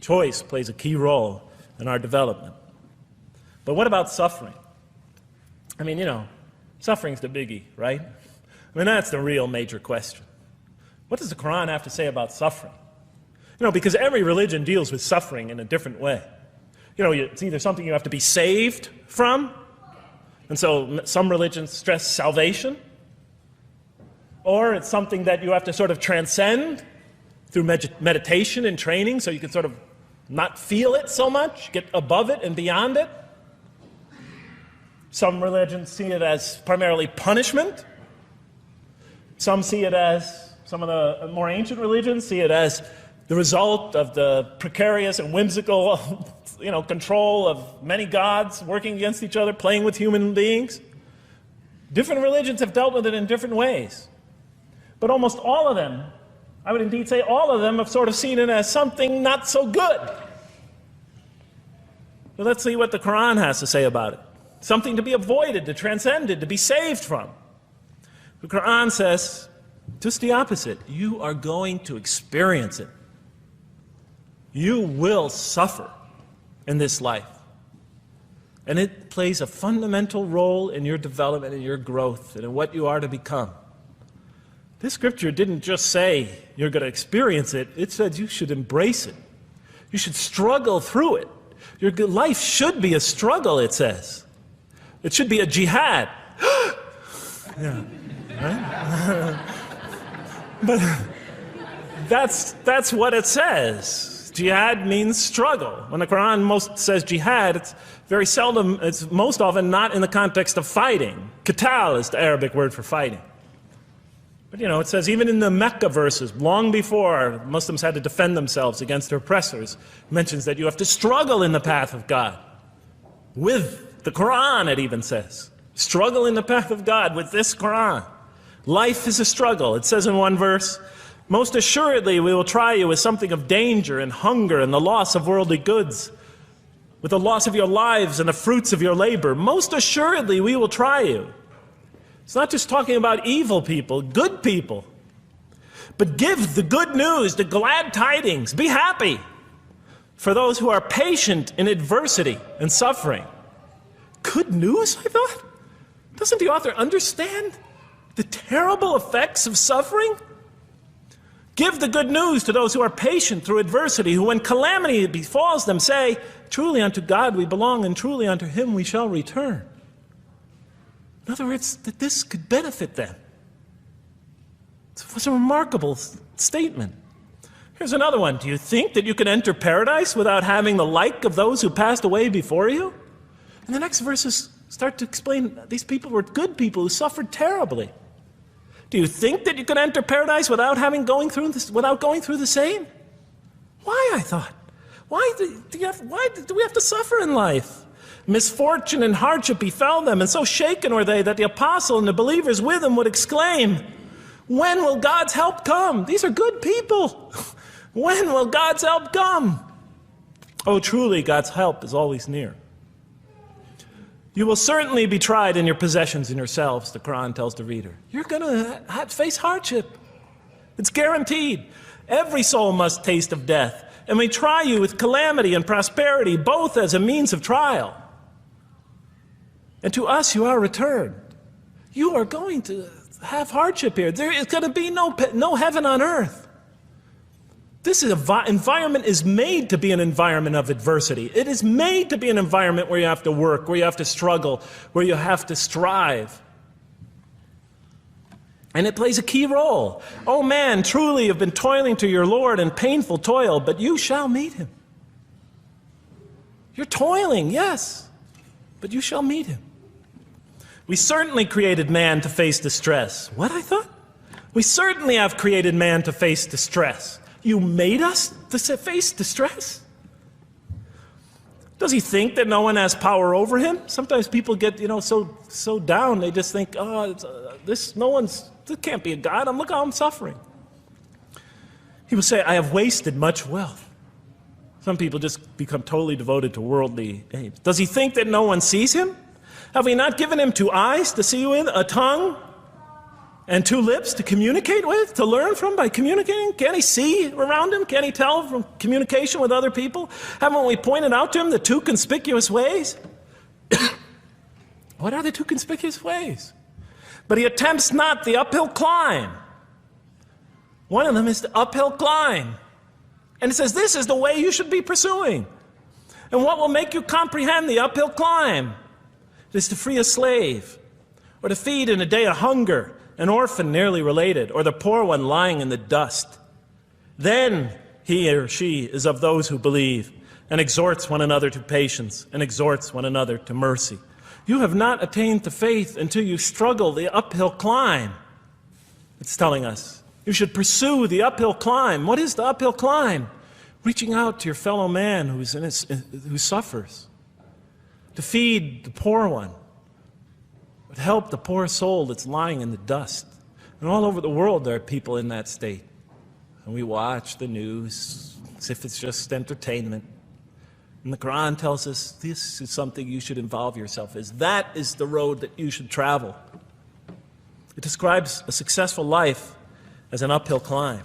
Choice plays a key role in our development. But what about suffering? I mean, suffering's the biggie, right? I mean, that's the real major question. What does the Quran have to say about suffering? Because every religion deals with suffering in a different way. It's either something you have to be saved from, and so some religions stress salvation, or it's something that you have to sort of transcend through meditation and training, so you can sort of not feel it so much, get above it and beyond it. Some religions see it as primarily punishment. Some see it as, some of the more ancient religions see it as the result of the precarious and whimsical, control of many gods working against each other, playing with human beings. Different religions have dealt with it in different ways. But almost all of them, I would indeed say all of them, have sort of seen it as something not so good. So let's see what the Quran has to say about it. Something to be avoided, to transcended, to be saved from. The Quran says just the opposite. You are going to experience it. You will suffer in this life. And it plays a fundamental role in your development and your growth and in what you are to become. This scripture didn't just say you're going to experience it. It said you should embrace it. You should struggle through it. Your life should be a struggle, it says. It should be a jihad. Yeah, right? But that's what it says. Jihad means struggle. When the Quran most says jihad, it's very seldom, it's most often not in the context of fighting. Qital is the Arabic word for fighting. But it says even in the Mecca verses, long before Muslims had to defend themselves against their oppressors, it mentions that you have to struggle in the path of God. With the Quran, it even says. Struggle in the path of God with this Quran. Life is a struggle. It says in one verse, most assuredly we will try you with something of danger and hunger and the loss of worldly goods, with the loss of your lives and the fruits of your labor. Most assuredly we will try you. It's not just talking about evil people, good people. But give the good news, the glad tidings. Be happy for those who are patient in adversity and suffering. Good news, I thought? Doesn't the author understand the terrible effects of suffering? Give the good news to those who are patient through adversity, who when calamity befalls them say, truly unto God we belong and truly unto Him we shall return. In other words, that this could benefit them. It was a remarkable statement. Here's another one. Do you think that you can enter paradise without having the like of those who passed away before you? And the next verses start to explain these people were good people who suffered terribly. Do you think that you can enter paradise without going through the same? Why, I thought? Why do we have to suffer in life? Misfortune and hardship befell them, and so shaken were they that the apostle and the believers with him would exclaim, when will God's help come? These are good people. When will God's help come? Oh, truly, God's help is always near. You will certainly be tried in your possessions and yourselves, the Quran tells the reader. You're going to face hardship. It's guaranteed. Every soul must taste of death, and we try you with calamity and prosperity, both as a means of trial. And to us you are returned. You are going to have hardship here. There is going to be no heaven on earth. This environment is made to be an environment of adversity. It is made to be an environment where you have to work, where you have to struggle, where you have to strive. And it plays a key role. Oh man, truly you've been toiling to your Lord in painful toil, but you shall meet Him. You're toiling, yes, but you shall meet Him. We certainly created man to face distress. What, I thought? We certainly have created man to face distress. You made us to face distress? Does he think that no one has power over him? Sometimes people get, so down, they just think, this can't be a God. Look how I'm suffering. He will say, I have wasted much wealth. Some people just become totally devoted to worldly aims. Does he think that no one sees him? Have we not given him 2 eyes to see with, a tongue and two lips to communicate with, to learn from by communicating? Can't he see around him? Can't he tell from communication with other people? Haven't we pointed out to him the two conspicuous ways? What are the two conspicuous ways? But he attempts not the uphill climb. One of them is the uphill climb. And it says this is the way you should be pursuing. And what will make you comprehend the uphill climb? It is to free a slave, or to feed in a day of hunger an orphan nearly related, or the poor one lying in the dust. Then he or she is of those who believe, and exhorts one another to patience, and exhorts one another to mercy. You have not attained to faith until you struggle the uphill climb. It's telling us you should pursue the uphill climb. What is the uphill climb? Reaching out to your fellow man who suffers, to feed the poor one, to help the poor soul that's lying in the dust. And all over the world there are people in that state. And we watch the news as if it's just entertainment. And the Quran tells us this is something you should involve yourself in. That is the road that you should travel. It describes a successful life as an uphill climb.